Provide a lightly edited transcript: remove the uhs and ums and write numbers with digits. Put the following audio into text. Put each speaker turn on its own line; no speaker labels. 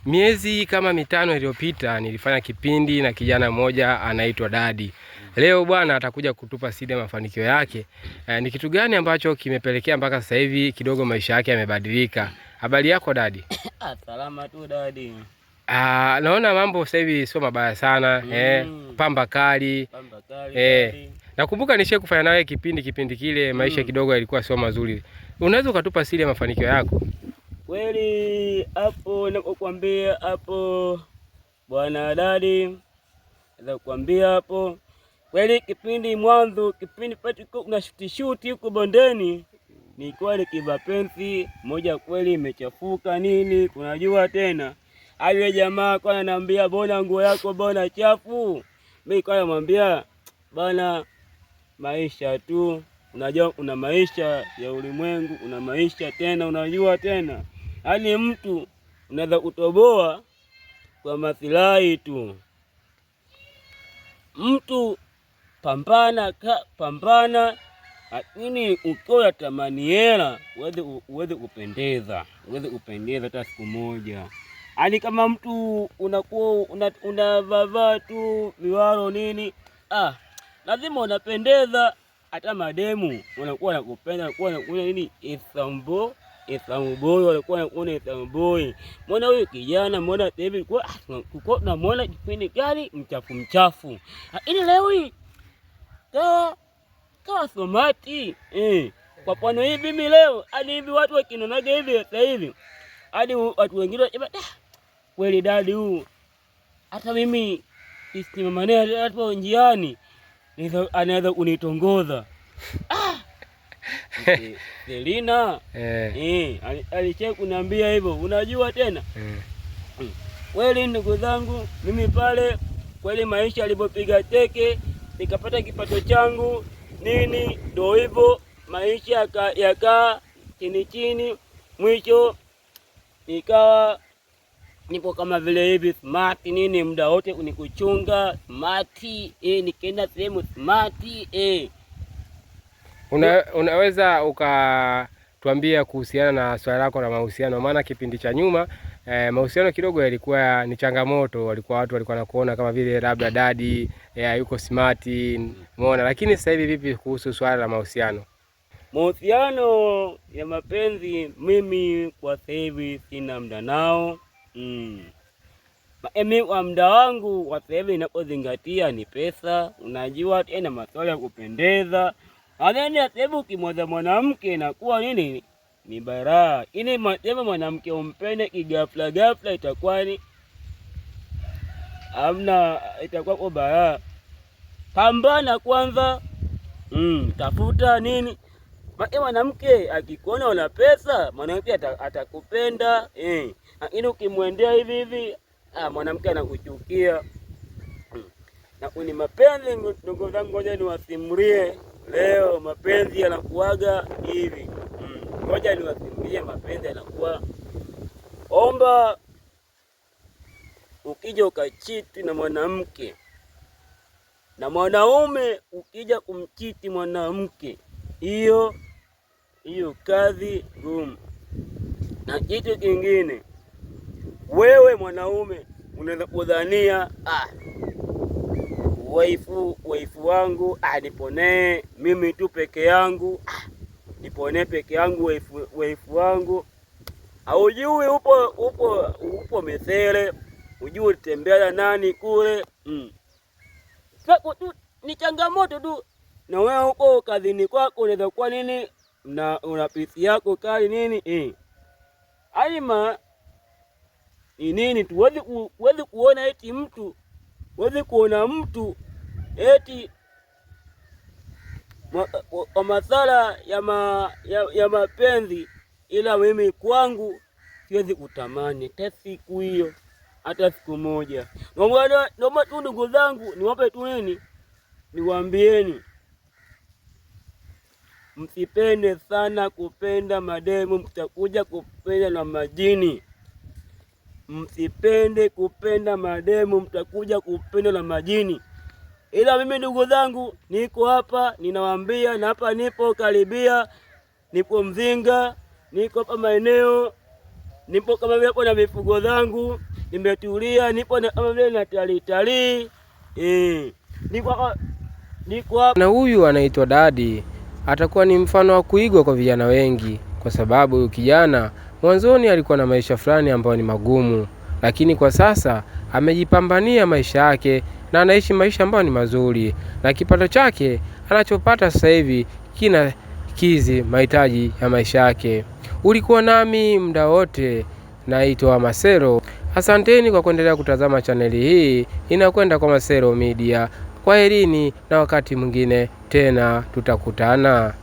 Miezi kama 5 iliyopita nilifanya kipindi na kijana mmoja anaitwa Dadi. Leo bwana atakuja kutupa siri ya mafanikio yake. Ni kitu gani ambacho kimepelekea mpaka sasa hivi kidogo maisha yake yamebadilika? Habari yako Dadi?
Salama tu Dadi.
Naona mambo sasa hivi sio mabaya sana. Pamba kali. Nakumbuka nishe kufanya nawe kipindi kile maisha kidogo yalikuwa sio mazuri. Unaweza ukatupa siri ya mafanikio yako?
Kweli hapo nakwambia hapo bwana Dadi, nakwambia hapo kweli kipindi mwanzo kipindi patiko kuna shuti huko bondeni, ni kweli kibapenzi moja kweli imechafuka nini, kunajua tena ale jamaa kwa ananiambia bona nguo yako bona chafu. Mimi kwa namwambia bana, maisha tu, unajua una maisha ya ulimwengu, una maisha tena, unajua tena hali mtu unaweza kutoboa kwa maslahi tu. Mtu pambana, lakini ukiwa tamani hela uweze kupendeza hata siku moja. Hadi kama mtu unakuwa unavaa tu viwaro nini, lazima unapendeza. Hata mademu unakuwa nakupenda, unakuwa unakuwa nini Isambo boy, walikuwa wanakuona Isambo. Mbona huyu kijana mbona hivi kwa tunamwona kipindi gani mchafu. Lakini leo hii kawa somati. Kwa pano hivi mimi leo hadi hivi watu wakinonaga hivi sasa hivi hadi watu wengine kweli Dadi huu hata mimi nisimamane hapo njiani anaweza kunitongoza. Selina alicheka kuniambia hivyo, unajua tena. Kweli ndugu zangu, mimi pale kweli maisha yalipopiga teke, nikapata kipato changu nini, ndio hivyo maisha yakaa chini, mwisho nikawa nipo kama vile hivi smart nini, muda wote unikuchunga smart, nikienda sehemu smart.
Unaweza ukatuambia kuhusiana na swala lako la mahusiano? Maana kipindi cha nyuma mahusiano kidogo yalikuwa ni changamoto, watu walikuwa nakuona kama vile labda Dadi yuko smart, umeona. Lakini sasa hivi vipi kuhusu swala la mahusiano?
Mahusiano ya mapenzi mimi kwa sasa hivi sina muda nao. Mimi kwa muda wangu kwa sasa hivi ninapozingatia ni pesa, unajua tena masuala ya kupendeza. Adeni atebu ukimwaza mwanamke inakuwa nini? Ni baraa. Ini matema mwanamke umpende ghafla itakuwa ni amna, itakuwa kwa baraa. Pambana kwanza. Tafuta nini? Mwanamke akikuona una pesa, mwanamke atakupenda. Lakini ukimwendea hivi mwanamke anakuchukia. Na kuni mapenzi ndugu zangu, ngoja niwasimulie leo mapenzi yanakuaga hivi. Ngoja niwasimulie mapenzi yanakuwa. Omba ukija ukachiti na mwanamke na mwanaume ukija kumchiti mwanamke, hiyo kazi ngumu. Na kitu kingine, wewe mwanaume unaweza kudhania waifu wangu niponee mimi tu peke yangu, niponee peke yangu waifu wangu. Haujui upo mesele, hujui utembea nani kule. Sasa ni changamoto tu. Na wewe huko kazini kwako unaweza kuwa nini na una pisi yako kali nini aima ni nini tu, huwezi kuona eti mtu, huwezi kuona mtu eti kwa masala ya mapenzi, ila mimi kwangu siwezi kutamani hata siku hiyo, hata siku moja. Naomba tu ndugu zangu niwape tu nini, niwaambieni msipende sana kupenda mademu, mtakuja kupenda na majini. Msipende kupenda mademu, mtakuja kupenda na majini. Ila mimi ndugu zangu niko hapa ninawaambia, na hapa nipo karibia, nipo Mzinga, niko hapa maeneo nipo kama vile hapo na mifugo zangu, nimetulia, nipo kama vile na talii.
Na huyu anaitwa Dadi, atakuwa ni mfano wa kuigwa kwa vijana wengi, kwa sababu huyu kijana mwanzoni alikuwa na maisha fulani ambayo ni magumu, lakini kwa sasa amejipambania maisha yake na anaishi maisha ambayo ni mazuri, na kipato chake anachopata sasa hivi kizi mahitaji ya maisha yake. Ulikuwa nami muda wote, naitwa Masero. Asanteni kwa kuendelea kutazama chaneli hii, inakwenda kwa Masero Media. Kwaherini na wakati mwingine tena tutakutana.